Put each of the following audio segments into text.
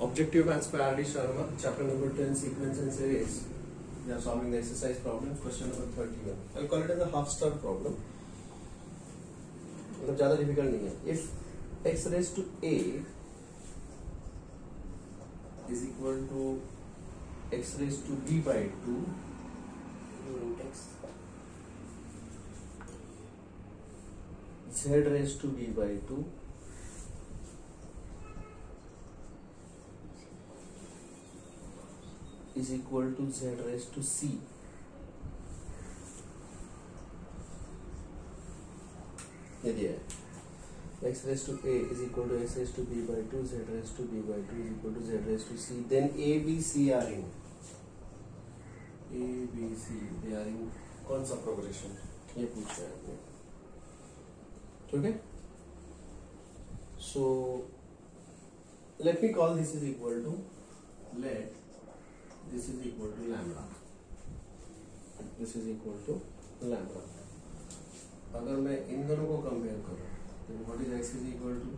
Objective as per R.D. Sharma, chapter number 10, sequence and series. We are solving the exercise problem, question number 31. I'll call it as a half star problem. मतलब ज़्यादा difficult नहीं है. If x raised to a is equal to x raised to b by 2, z raised to b by 2, is equal to z raised to c. ये दिया है x raised to a is equal to x raised to b by 2, z raised to b by 2 is equal to z raised to c. Then a, b, c are in a, b, c they are in कौन सा progression ये पूछ रहे हैं आपने. ठीक है. So let me call this is equal to, let this is equal to lambda. This is equal to lambda. अगर मैं इन दोनों को कंपेयर करूं तो what is x is equal to,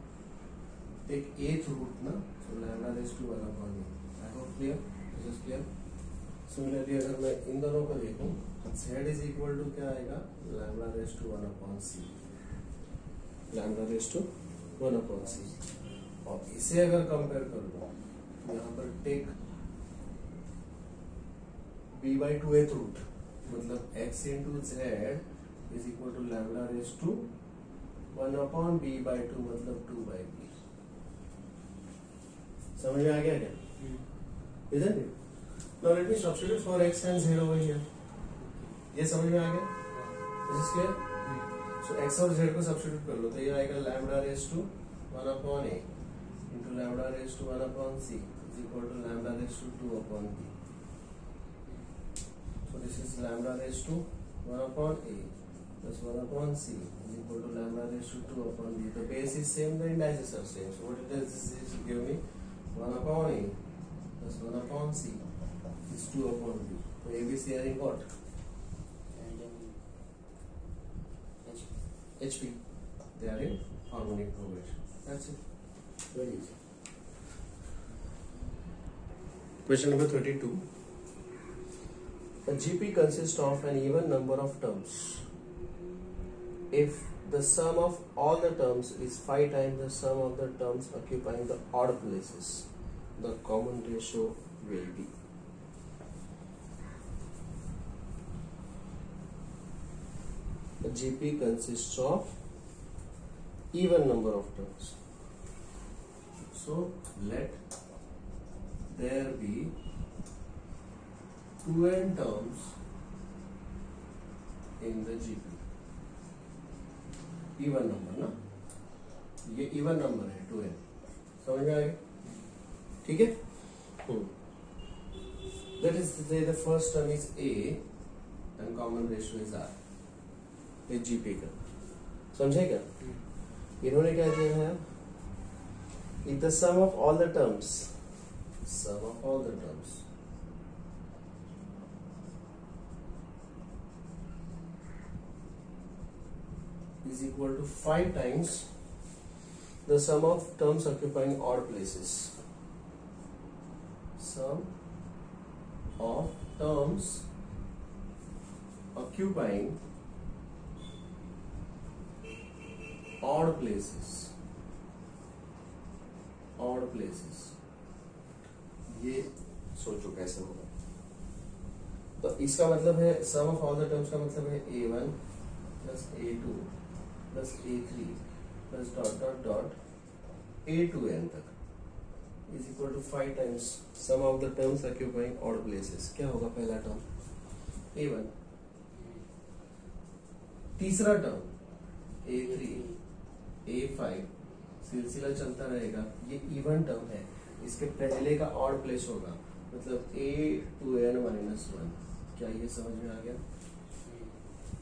take nth root ना, so lambda raise to 1 upon A. I hope clear, this is clear. Similarly अगर मैं इन दोनों को देखूं तो z इज इक्वल टू क्या आएगा, lambda raise to 1 upon c. Lambda raise to 1 upon c. और इसे अगर कंपेयर कर लूं तो यहाँ पर टेक b by 2 एथ रूट, मतलब x into z is equal to lambda raised to 1 upon b by 2, मतलब 2 by b. समझ में आ गया क्या? Isn't it? Now let me substitute for x and z over here. ये समझ में आ गया? This is clear? So x और z को substitute कर लो तो ये आएगा lambda raised to 1 upon a into lambda raised to 1 upon c is equal to lambda raised to 2 upon b. So this is lambda raised to 1 upon a plus 1 upon c is equal to lambda raised to 2 upon b. The base is same, the indices are same. So what it does is give me 1 upon a plus 1 upon c is 2 upon b. So a, b, c are in what? HP. They are in harmonic progression. That's it. Very easy. Question number 32. A GP consists of an even number of terms if the sum of all the terms is 5 times the sum of the terms occupying the odd places. The common ratio will be. A GP consists of even number of terms. So let there be 2n terms in the GP. Even number ना, ये even number है 2n. समझ में आ गया? ठीक है. That is to say the first term is a and common ratio is r. ये GP का समझे क्या? इन्होंने क्या दिया है, if the sum of all the terms is equal to 5 times the sum of terms occupying odd places. Sum of terms occupying odd places. ये सोचो कैसे होगा. तो इसका मतलब है sum of all the terms का मतलब है a1 plus a2 plus a3 plus dot dot dot a to n तक is equal to 5 times sum of the terms occupying odd places. क्या होगा पहला टर्म a1, तीसरा टर्म a3, a5, सिलसिला चलता रहेगा. ये इवन टर्म है, इसके पहले का ऑड प्लेस होगा, मतलब a to n minus 1. क्या ये समझ में आ गया?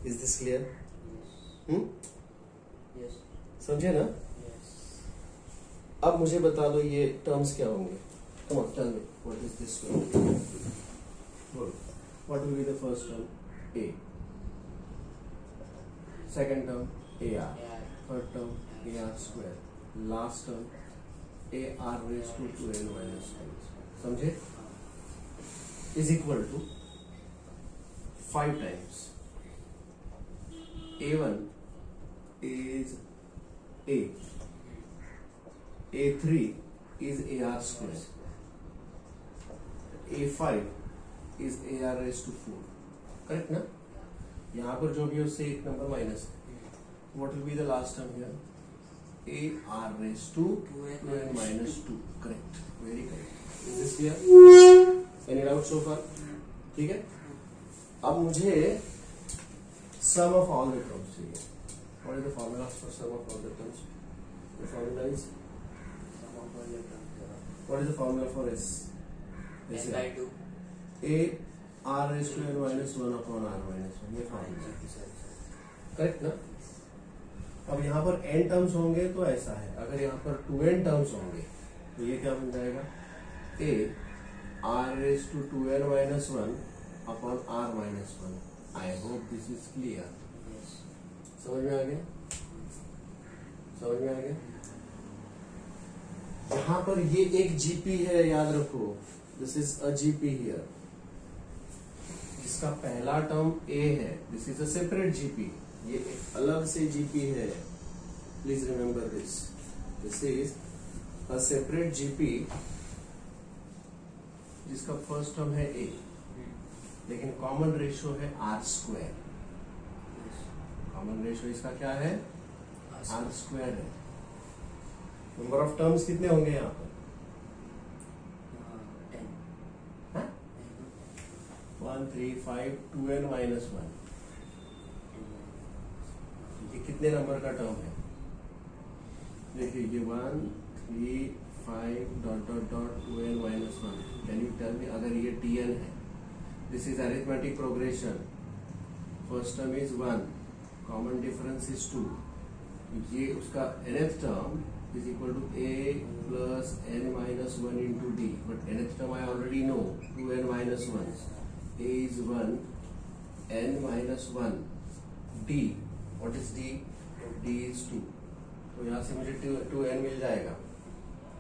Is this clear? Yes. समझे ना? Yes. अब मुझे बता दो ये टर्म्स क्या होंगे. Come on, tell me what is this going to be? Good. What will be the first term? A. Second term AR. Third term AR square. Last term A R raise to 2n minus 1, समझे, is equal to 5 times a1 is a, a3 is ar square, a5 is ar raised to 4, correct ना। यहां पर जो भी है उससे एक number minus है, what will be the last term here, a r raised to 2n minus 2, correct, very correct, is this clear, any doubt so far, ठीक है। अब मुझे sum of all the terms चाहिए। What is the formula for sum of all the terms? The formula is sum of all the terms. what is the formula for s? n by 2. a r raised to n minus 1 upon r minus 1, ये formula है, correct ना। अब यहाँ पर n terms होंगे तो ऐसा है, अगर यहाँ पर 2n टर्म्स होंगे तो ये क्या बन जाएगा, a r raised to 2n minus 1 upon r minus 1। I hope this is clear. Yes. समझ में आ गया, समझ में आ गया। यहाँ पर ये एक जीपी है, याद रखो, this is a GP here, जिसका पहला टर्म ए है, this is a separate GP, ये एक अलग से जीपी है, please remember this, this is a separate GP जिसका फर्स्ट टर्म है ए, लेकिन कॉमन रेशियो है आर स्क्वायर, कॉमन रेशियो इसका क्या है, आर स्क्वायर है। नंबर ऑफ टर्म्स कितने होंगे यहाँ पर, 10. 1 3 5 2n minus 1, ये कितने नंबर का टर्म है, देखिए ये 1 3 5 dot dot dot 2n minus 1, can you tell me, अगर ये tn है, this is arithmetic progression, first term is 1, common difference is 2, ये उसका nth term is equal to a plus n minus 1 into d, but nth term I already know, 2n minus 1, a is 1, n minus 1, d, what is d, d is 2, तो यहाँ से मुझे 2n मिल जाएगा,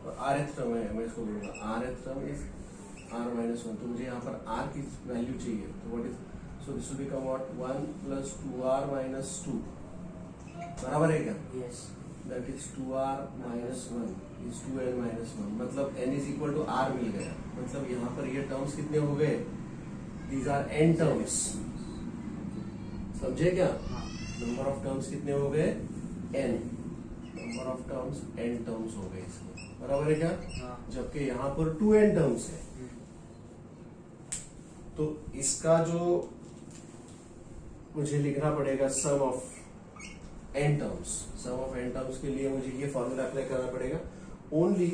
और rth term है, मैं इसको बोलूँगा rth term is r minus 1, तो मुझे यहाँ पर r की वैल्यू चाहिए, तो what is, so this will become what, 1 plus 2r minus 2, बराबर है क्या, Yes. That is 2r minus 1 is 2n minus 1, मतलब n is equal to r मिल गया, मतलब यहाँ पर ये टर्म्स कितने हो गए, दीज आर n टर्म्स, समझे क्या, नंबर ऑफ टर्म्स कितने हो गए, n, number of terms n terms हो गए इसके, बराबर है क्या, जबकि यहाँ पर 2n टर्म्स है, तो इसका जो मुझे लिखना पड़ेगा sum of n terms, sum of n terms के लिए मुझे ये फॉर्मूला अप्लाई करना पड़ेगा, ओनली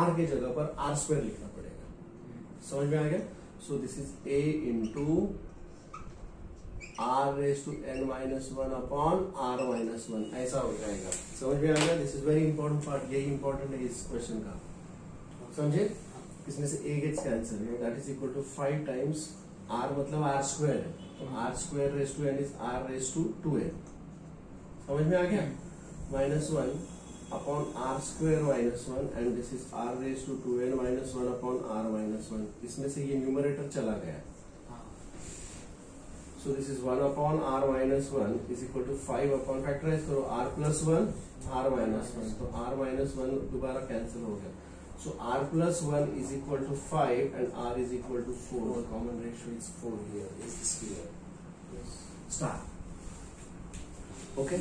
r के जगह पर r स्क्वायर लिखना पड़ेगा, समझ में आ गया। So this is a into r raise to n minus 1 upon r minus 1, ऐसा हो जाएगा, समझ में आ गया। This is very important part, यही इंपॉर्टेंट है इस क्वेश्चन का, समझे। इसमें से a gets cancel, that is equal to 5 times r, मतलब r स्क्वायर है, तो r square raise to n is r raise to 2n, समझ में आ गया, minus 1 upon r square minus 1, and this is r raise to 2n minus 1 upon r minus 1, इसमें से ये न्यूमरेटर चला गया, so this is 1 upon r minus 1 is equal to 5 upon, factorise करो, r प्लस 1 r माइनस 1, तो r minus 1 दोबारा cancel हो गया, so r plus 1 is equal to 5 and r is equal to 4, the common ratio is 4 here, is this clear? Yes. Start. Okay,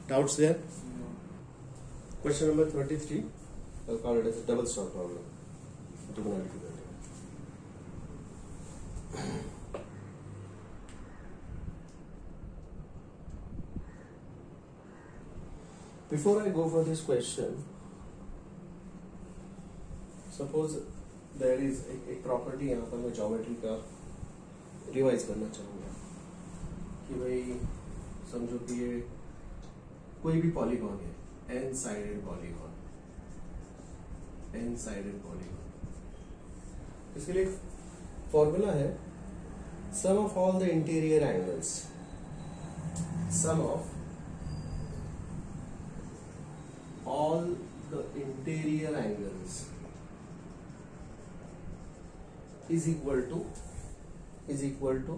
doubts there? No. Question number 33, I'll call it as a double stop problem, trigonometry. Before I go for this question, suppose there is एक property, यहाँ पर मैं geometry का revise करना चाहूंगा कि भाई समझो कि ये कोई भी पॉलीगॉन है, n sided polygon, n sided polygon, इसके लिए फॉर्मूला है sum of all the interior angles, sum of all interior angles is equal to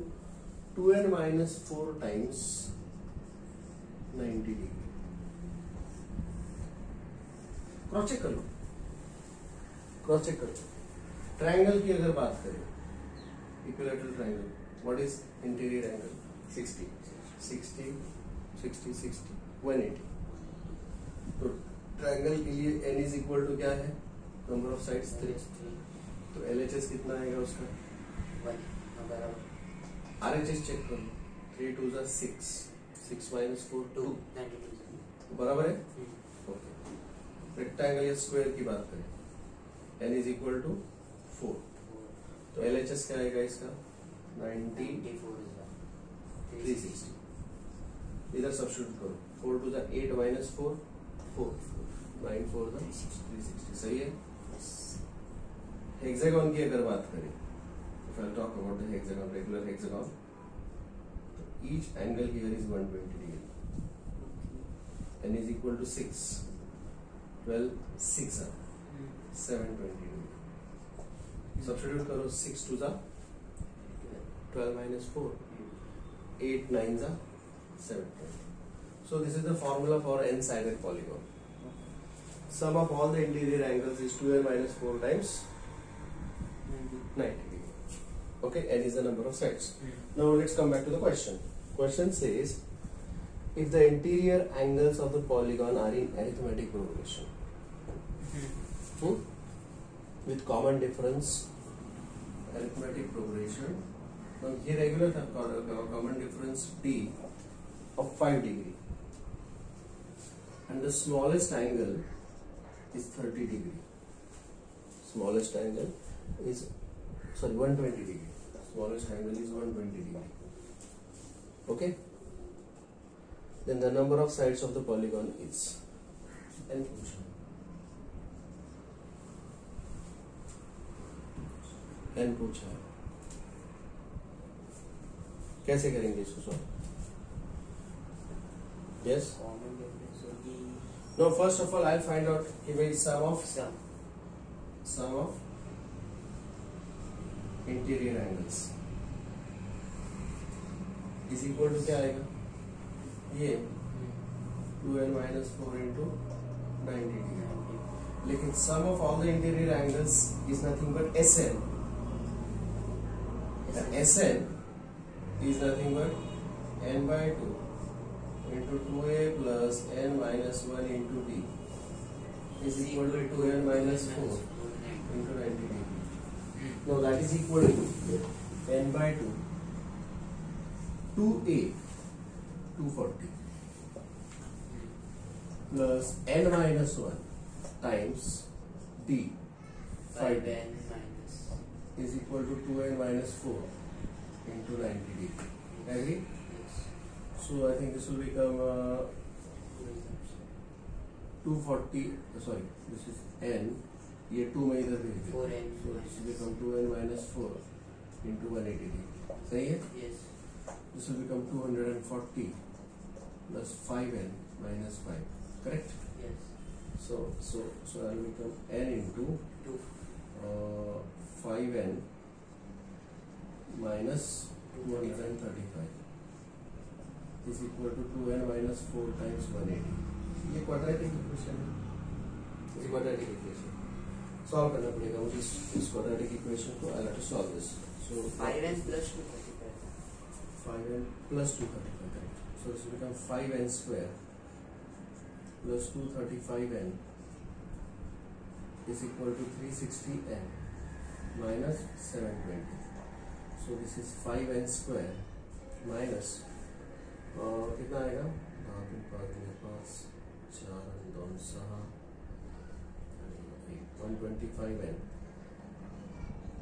2n minus 4 times 90 degree. Cross check करो, ट्रायंगल की अगर बात करें, equilateral triangle, what is interior angle? 60 180. तो triangle के लिए n इज इक्वल टू क्या है? Number of sides 3. तो LHS कितना आएगा उसका? RHS चेक करो, 3 2 6, 6 minus 4 2, बराबर है? ओके. रेक्टेंगल या स्क्वायर की बात करें, n इज इक्वल टू 4. तो LHS क्या आएगा इसका? 90 360. इधर सब्स्टिट्यूट करो, 4 2 8 minus 4 4, 9 4 360. सही है? हेक्सागन की अगर बात करें, if I'll talk about the hexagon, regular hexagon, each angle here is 120 degree. N is equal to 6, 12 6 are 720 degree. Substitute करो, 6 2 12 minus 4, 8 9 720. So this is the formula for n-sided polygon. Sum of all the interior angles is 2n minus 4 times 90 degree. Okay, n is the number of sides. Now let's come back to the question. Question says, if the interior angles of the polygon are in arithmetic progression with common difference, arithmetic progression. Now here regular common difference d of 5 degree, and the smallest angle is 30 degree. Smallest angle is 120 degree. Smallest angle is 120 degree. Okay. Then the number of sides of the polygon is n पूछा है. कैसे करेंगे इसको solve? Yes. No, first of all I'll find out कि भाई sum of interior angles is equal to क्या आएगा? ये 2n minus 4 into 90 degree. लेकिन sum of all the interior angles is nothing but SN. And SN is nothing but n by 2 into 2a plus n minus 1 into d is equal to 2n minus 4 into 90 degree. Now that is equal to n by 2 2a 240 plus n minus 1 times d 5n is equal to 2n minus 4 into 90 degree. Agree? So I think this will become 240. Sorry, this is n. ये 2 में इधर भेज दो. So this will become 2n minus 4 into 180 degree. सही है? Yes. This will become 240 plus 5n minus 5. Correct? Yes. So I will become n into 5n minus 235 is equal to 2n minus 4 times 180. ये quadratic equation है. ये quadratic equation solve करना पड़ेगा मुझे इस quadratic equation को. I have to solve this. So 5n plus 235. 5n plus 235, correct. So this will become 5n square plus 235n is equal to 360n minus 720. So this is 5n square minus कितना आएगा? 125n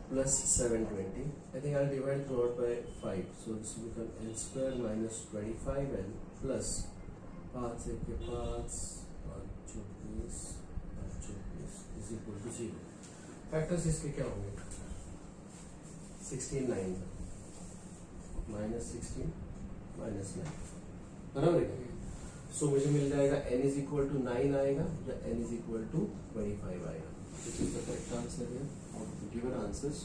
plus 720. I think I'll divide throughout by 5. So this will become n square minus 25n plus 5 के 5 is equal to 0. Factors इसके क्या होंगे? 16 9 minus 16 minus 9. बराबर है? सो मुझे मिल जाएगा n इज इक्वल टू 9 आएगा या n इज इक्वल टू 25 आएगा. This is the correct answer here. Given answers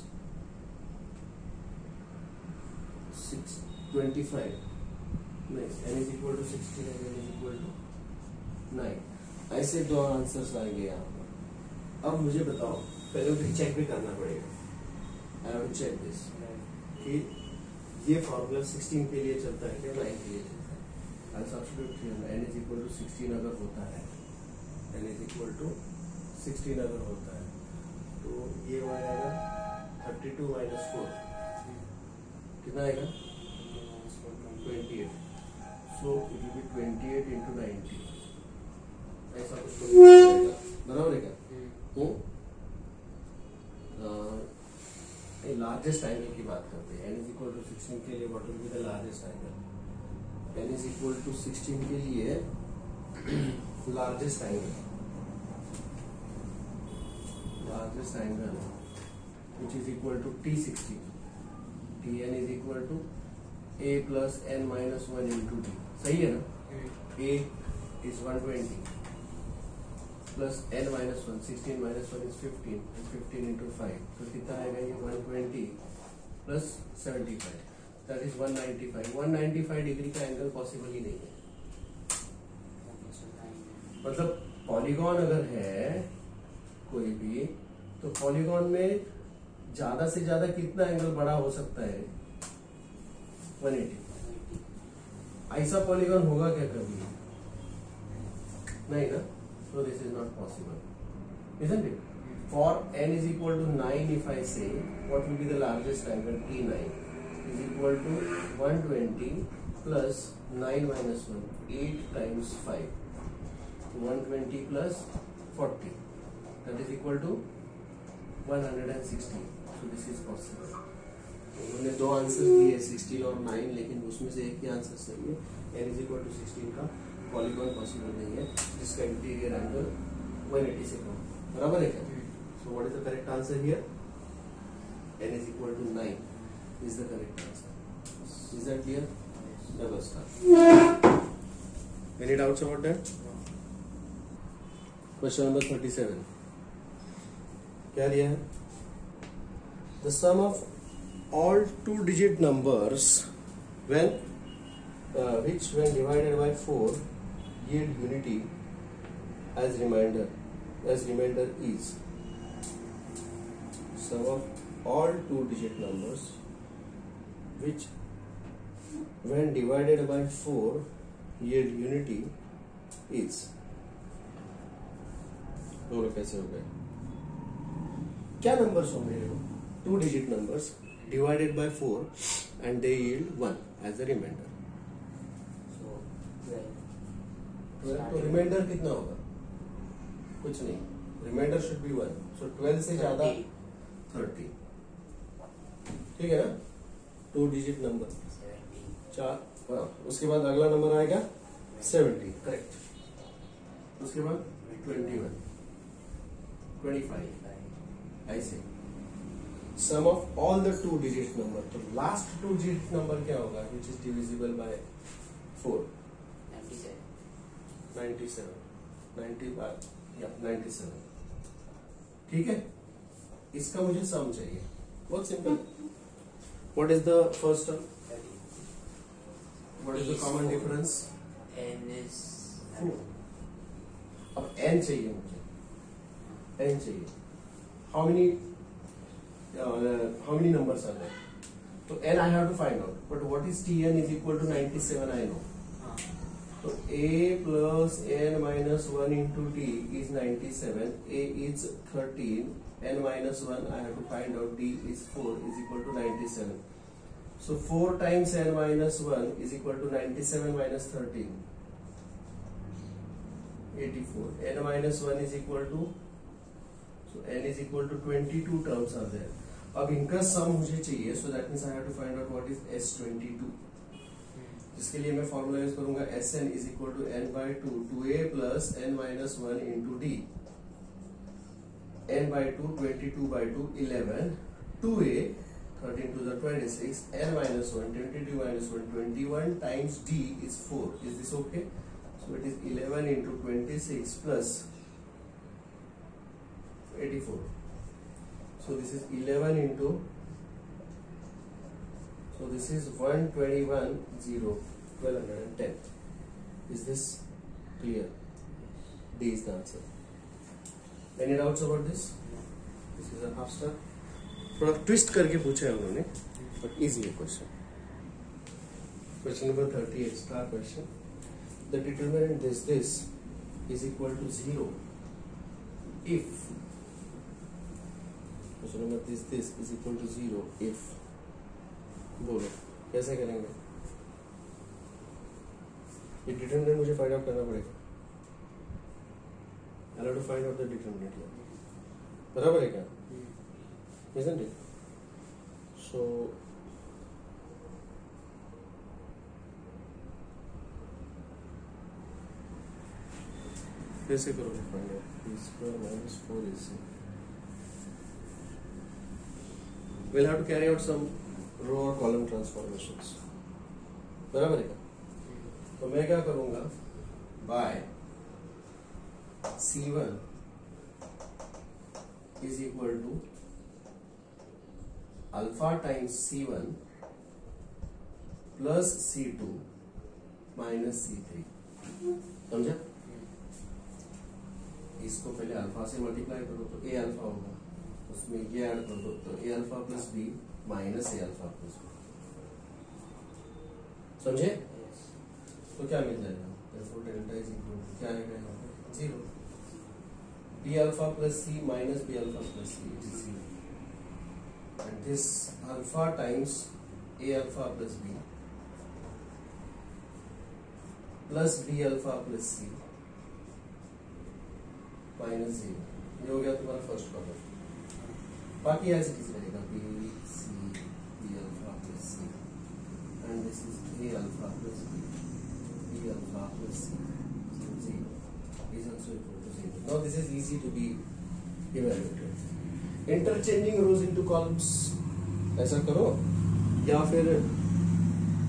625 नहीं, n is equal to 16 and n is equal to 9. ऐसे दो आंसर्स आएंगे यहाँ पर. अब मुझे बताओ, पहले मुझे चेक भी करना पड़ेगा. I have to check this कि ये फॉर्मूला 16 के लिए चलता है क्या 9 के लिए चलता है. I substitute here n is equal to 16 अगर होता है, n इज इक्वल टू 16 अगर होता है तो ये आएगा 32 माइनस 4 कितना आएगा 28. So it will be 28 into 90. ऐसा कुछ जाएगा. बराबर है क्या. लार्जेस्ट एंगल की बात करते हैं. n इज इक्वल टू 16 के लिए what will be the largest angle. n is equal to 16 के लिए largest angle which is equal to T16. Tn is equal to a plus n minus 1 into t. सही है ना. a is 120 plus n minus 1. 16 minus 1 is 15 and 15 into 5. तो कितना आएगा ये 120 plus 75. That is 195. 195 degree का एंगल पॉसिबल ही नहीं है. मतलब पॉलीगॉन अगर है कोई भी तो पॉलीगॉन में ज्यादा से ज्यादा कितना एंगल बड़ा हो सकता है 180. ऐसा पॉलीगॉन होगा क्या कभी नहीं ना. so this is not possible, isn't it? For n is equal to 9, if I say what will be the largest angle, T9 is equal to 120 plus 9 minus 1, 8 times 5, 120 plus 40, that is equal to 160. So this is possible. उन्होंने दो answer दिए 16 और 9, लेकिन उसमें से एक ही answer सही है. n is equal to 16 का पॉलीगॉन पॉसिबल नहीं है जिसका इंटीरियर एंगल 180 से कम. बराबर है क्या. सो what is the correct answer here. n is equal to 9 is the correct answer. Is that clear? Double star. Any doubts about that? Question number 37. क्या दिया है. The sum of all two-digit numbers which when divided by 4 yield unity as remainder is. Sum of all two-digit numbers which when divided by 4 yield unity is. दोनों कैसे हो गए. क्या numbers होंगे. 2-digit numbers divided by 4 and they yield 1 as the remainder. So 12 तो reminder कितना होगा कुछ नहीं. Reminder should be 1. सो 12 से ज्यादा 30. ठीक है ना. 2-digit number 4. उसके बाद अगला नंबर आएगा 70. करेक्ट. उसके बाद 21 25 ऐसे. Sum of all the 2-digit number. तो लास्ट 2-digit नंबर क्या होगा विच इज डिविजिबल बाय 4. 97. 97. ठीक है. इसका मुझे सम चाहिए. बहुत simple. What is the first term. What is the common difference. n is 4. अब n चाहिए मुझे. n चाहिए. How many numbers are there? So n I have to find out. But what is Tn is equal to 97 I know. So a plus n minus 1 into t is 97. A is 13. N minus 1 I have to find out. D is 4 is equal to 97. So 4 times n minus 1 is equal to 97 minus 13. 84. N minus 1 is equal to. So n is equal to 22 terms are there. अब इनका सम मुझे चाहिए. So that means I have to find out what is S22. जिसके लिए मैं formula use करूंगा Sn is equal to n by 2 2a plus n minus 1 into d. n by 2 22 by 2 11 2a 13 to the 26 n minus 1 22 minus 1 21 times d is 4. Is this okay? So So it is 11 into 26 plus 84. So this is 11 into, so this is 121,0,1210. Is this clear? D is the answer. Any doubts about this? This is a half star. थोड़ा twist करके पूछा है उन्होंने, but easy question. Question number 38, star question. The determinant this is equal to 0 if, question number this is equal to 0 if, बोलो कैसे करेंगे? ये determinant मुझे find out करना पड़ेगा. I have to find out the determinant here. बराबर है क्या? Isn't it? So कैसे करोगे find out? b square minus 4ac. We'll have to carry out some row or column transformations. बराबर है क्या? तो मैं क्या करूंगा? by c1 is equal to alpha times c1 plus c2 minus c3. समझा? इसको पहले अल्फा से मल्टीप्लाई करो तो ए अल्फा होगा, उसमें ये ऐड कर दो तो A alpha plus B minus A alpha plus B. समझे? तो क्या मिल जाएगा? therefore delta is equal to क्या आएगा यहाँ पे? 0. B alpha plus C minus B alpha plus C is 0. and this alpha times a alpha plus b plus b alpha plus c minus 0. ये हो गया तुम्हारा फर्स्ट कॉलम. बाकी ऐसे चीज रहेगा b c b alpha plus c and this is a alpha plus b b alpha plus c. So 0 is also equal to 0. Now this is easy to be evaluated. Interchanging rose into columns ऐसा करो या फिर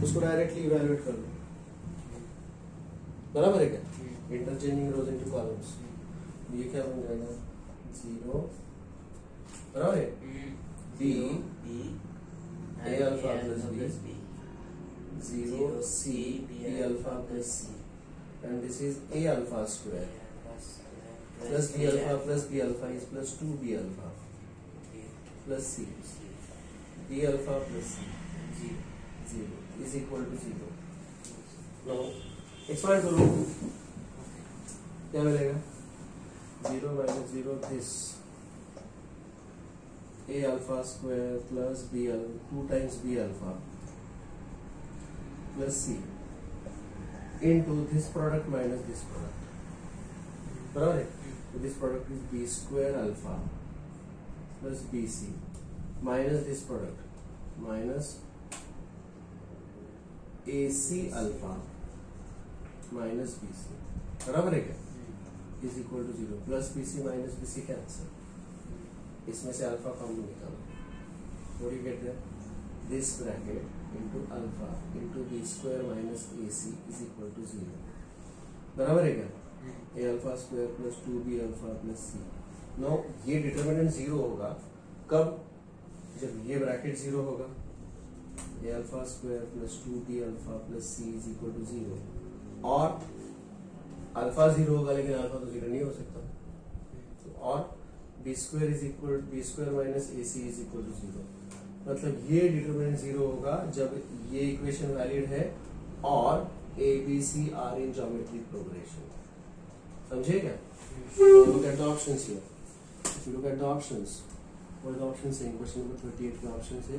उसको directly evaluate कर लो. बराबर है क्या? Interchanging रोज into columns. ये क्या बन जाएगा? 0 बराबर है b a alpha plus b 0 c b alpha plus c and this is a alpha square plus b alpha plus b alpha is plus 2b alpha plus c b alpha plus c 0 is equal to 0. now expand करो क्या मिलेगा? 0 minus 0 this a alpha square plus b alpha 2 times b alpha plus c into this product minus this product. बराबर है? So this product is b square alpha plus bc minus this product minus ac alpha minus bc. बराबर है क्या? is equal to 0. plus bc minus bc cancel. इसमें से alpha common निकालो. what do you get there? this bracket into alpha into b square minus ac is equal to 0. बराबर है क्या? a alpha square plus 2b alpha plus c. now ये determinant 0 होगा कब? जब ये ब्रैकेट 0 होगा. a alpha square plus 2b alpha plus c is equal to 0. और अल्फा 0 होगा लेकिन अल्फा तो 0 नहीं हो सकता. और b square is equal b square minus ac is equal to 0. मतलब ये डिटरमिनेंट 0 होगा जब ये इक्वेशन वैलिड है और a b c are in geometric progression. समझे क्या? look at the options here. if you look at the options, what is the option saying? question number 38 का option है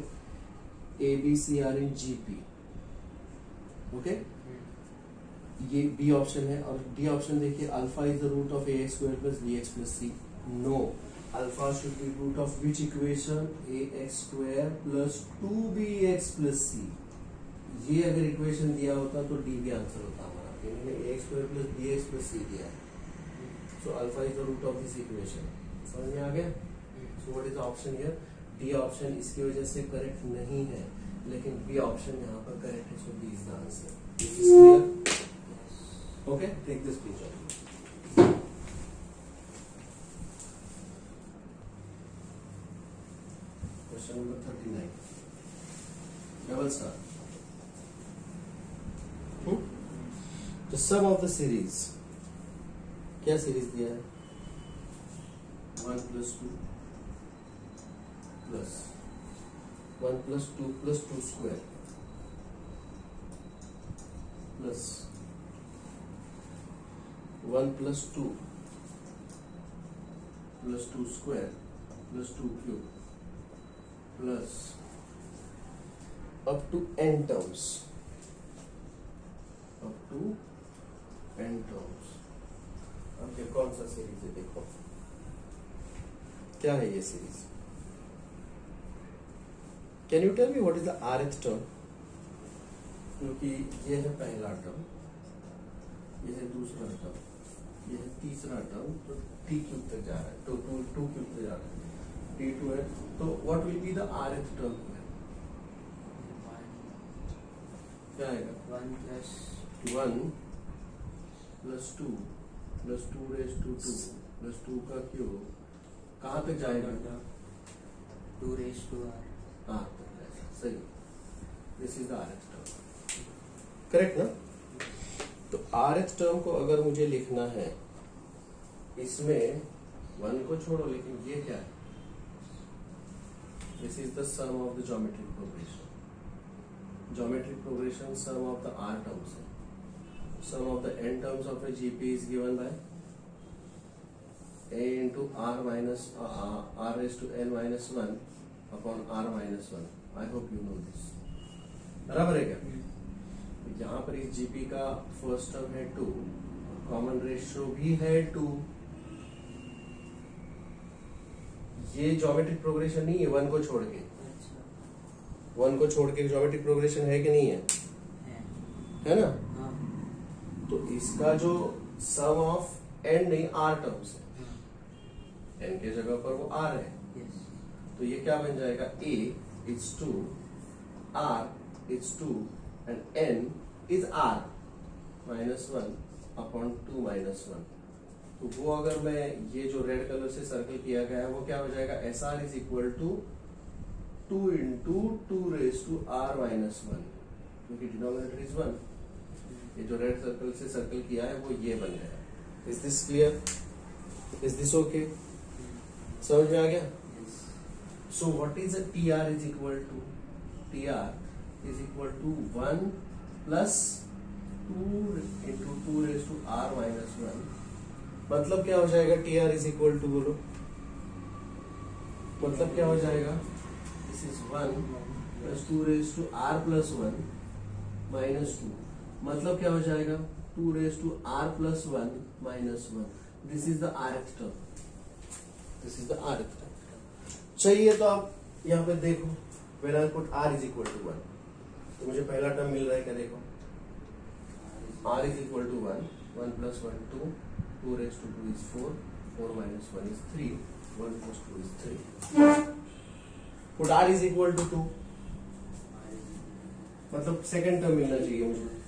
a b c are in gp. okay? ये B option है. और D option देखिए alpha is the root of ax square plus bx plus c. No, alpha should be root of which equation? ax square plus 2bx plus c. ये अगर equation दिया होता तो D भी answer होता हमारा. इन्होंने ax square plus bx plus c दिया है. So alpha is the root of this equation. समझ में आ गया? So what is the option here? D option इसकी वजह से करेक्ट नहीं है लेकिन बी ऑप्शन यहाँ पर करेक्ट है. So B is the answer. Is this clear? Okay, take this page on. Question number 39. Double star. The sum of the series. क्या सीरीज दिया है? 1 plus 2 plus 1 plus 2 plus 2 square plus 1 plus 2 plus 2 square plus 2 cube plus up to n terms. up to n terms. अब ये कौन सा series है देखो, क्या है ये series? Can you tell me what is the rth term? क्योंकि ये है पहला टर्म, ये है दूसरा टर्म, ये है तीसरा टर्म, तो t क्यूब तक जा रहा है, तो 2 क्यूब तक जा रहा है, t2 है, तो what will be the rth term? क्या आएगा? 1 plus 1 plus 2 plus 2 raised to 2 plus 2 का क्यूब कहाँ तक जाएगा? 2 raised to r. हाँ सही, this is the rth term, correct ना? तो rth टर्म को अगर मुझे लिखना है, इसमें 1 को छोड़ो, लेकिन ये क्या है? This is the sum of the geometric progression. Geometric progression sum of the r terms है. Sum of the n terms of a GP is given by a into r minus r raised to n minus 1 upon r minus 1. I hope you know this. बराबर है क्या? यहाँ पर इस GP का first term है 2, common ratio भी है 2. ये ज्योमेट्रिक प्रोग्रेशन नहीं है 1 को छोड़ के. 1 को छोड़ के ज्योमेट्रिक प्रोग्रेशन है कि नहीं है? है ना? तो इसका जो सम ऑफ n नहीं r टर्म्स है, n के जगह पर वो r है, तो ये क्या बन जाएगा? a is 2, r is 2 and n is r minus 1 upon 2 minus 1. तो वो अगर मैं ये जो रेड कलर से सर्कल किया गया है वो क्या हो जाएगा? SR is equal to 2 into 2 raised to r minus 1, क्योंकि डिनोमिनेटर इज 1. ये जो रेड सर्कल से सर्कल किया है वो ये बन गया. Is this clear? Is this okay? समझ में आ गया? So what is a TR is equal to? TR is equal to 1 plus 2 into 2 raise to r minus 1. मतलब क्या हो जाएगा? TR इज इक्वल टू, बोलो मतलब क्या हो जाएगा? This is 1 plus 2 raise to r plus 1 minus 2. मतलब क्या हो जाएगा? 2 raised to r plus 1 minus 1. This is the rth term. This is the rth term. चाहिए तो आप यहाँ पे देखो, when I put r is equal to 1, तो मुझे पहला टर्म मिल रहा है क्या? देखो, r is equal to 1, 1 plus 1 2, 2 raised to 2 is 4, 4 minus 1 is 3, 1 plus 2 is 3. Put r is equal to 2, मतलब सेकेंड टर्म मिलना चाहिए मुझे.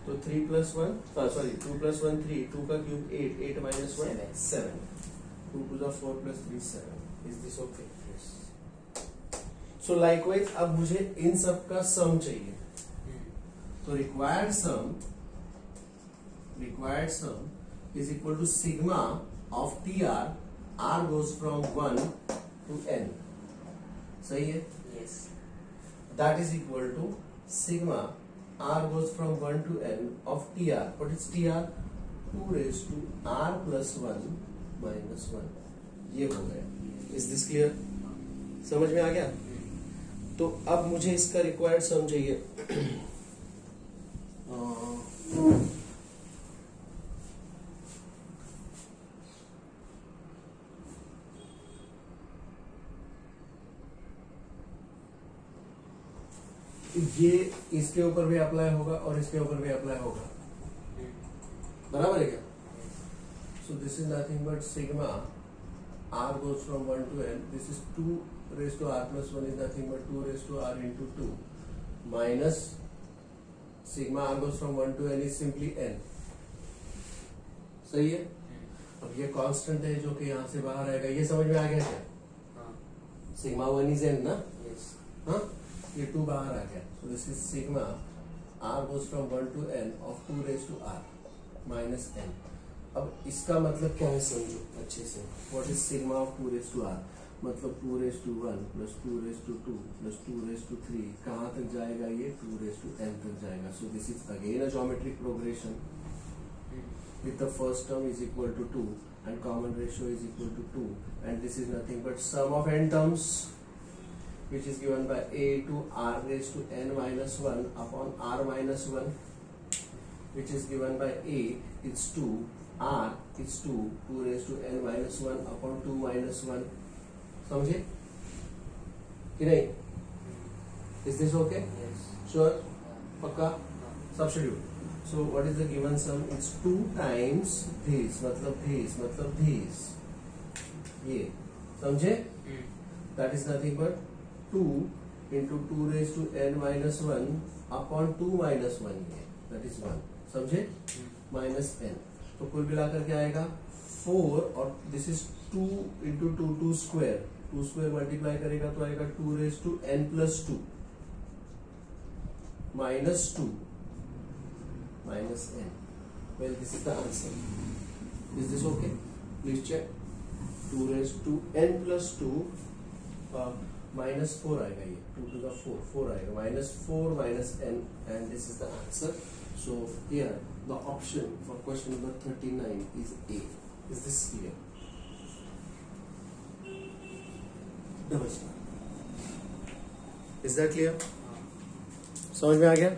तो 3 plus 1, सॉरी 2 plus 1 3, 2 का cube 8, 8 minus 1 7, 2 to the 4 plus 3 7. Is this okay? Yes. So likewise अब मुझे इन सब का सम चाहिए. तो required sum is equal to sigma of TR. R goes from 1 to n. सही है? Yes. That is equal to sigma r goes from 1 to n of TR. What is TR? 2 raised to r plus 1 minus 1. ये हो गया. Is this clear? समझ में आ गया? तो अब मुझे इसका रिक्वायर्ड सम चाहिए. ये इसके ऊपर भी अप्लाई होगा और इसके ऊपर भी अप्लाई होगा. बराबर है क्या? सो this is nothing but sigma r goes from 1 to n. This is 2 raised to r plus 1 is nothing but 2 raised to r into 2 minus sigma R goes from 1 to n is simply n। सही है। अब ये constant है जो कि यहाँ से बाहर आएगा, ये समझ में आ गया क्या? हाँ। सिग्मा 1 इज n ना? यस। हाँ, ये 2 बाहर आ गया। So this is sigma R goes from 1 to n of 2 raised to r minus n। अब इसका मतलब क्या है समझो अच्छे से। What is sigma of 2 raised to r? मतलब 2 raised to 1 plus 2 raised to 2 plus 2 raised to 3 कहाँ तक जाएगा? ये 2 raised to n तक जाएगा। सो this is again a geometric progression with the first term is equal to 2 and common ratio is equal to 2, and this is nothing but sum of n terms which is given by a to r raised to n minus 1 upon r minus 1, which is given by a is 2, r is 2 raised to n minus 1 upon 2 minus 1। समझे कि नहीं? Is this okay? Yes. Sure? पक्का? Substitute. So what is the given sum? It's 2 times this, मतलब this, ये समझे? That is nothing but 2 into 2 raised to n minus 1 upon 2 minus 1, ये that is 1, समझे? minus n। तो कुल मिलाकर क्या आएगा? 4, और this is 2 into 2 square, 2 square multiply करेगा तो आएगा 2 raised to n plus 2 minus 2 minus n। Well, this is the answer. Is this okay? Please check. 2 raised to n plus 2 minus 4 आएगा, ये 2 to the 4 आएगा, minus 4 minus n, and this is the answer. So here the option for question number 39 is A. Is this clear? Double star. Is that clear? समझ में आ गया?